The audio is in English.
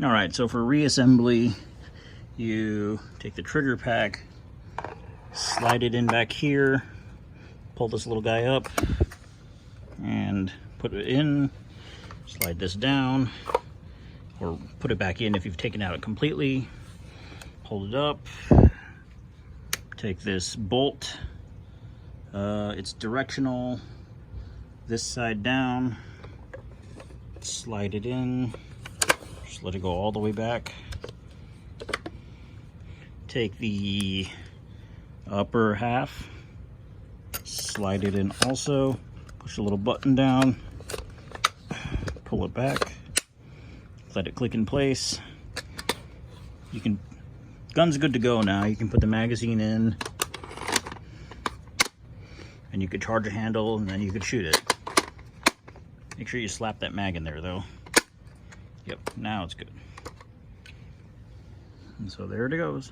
All right, so for reassembly, you take the trigger pack, slide it in back here, pull this little guy up, and put it in, slide this down, or put it back in if you've taken it out completely, hold it up, take this bolt, it's directional, this side down, slide it in, just let it go all the way back. Take the upper half, slide it in also, push a little button down, pull it back, let it click in place. You can, gun's good to go now. You can put the magazine in, and you could charge a handle, and then you could shoot it. Make sure you slap that mag in there though. Yep, now it's good. And so there it goes.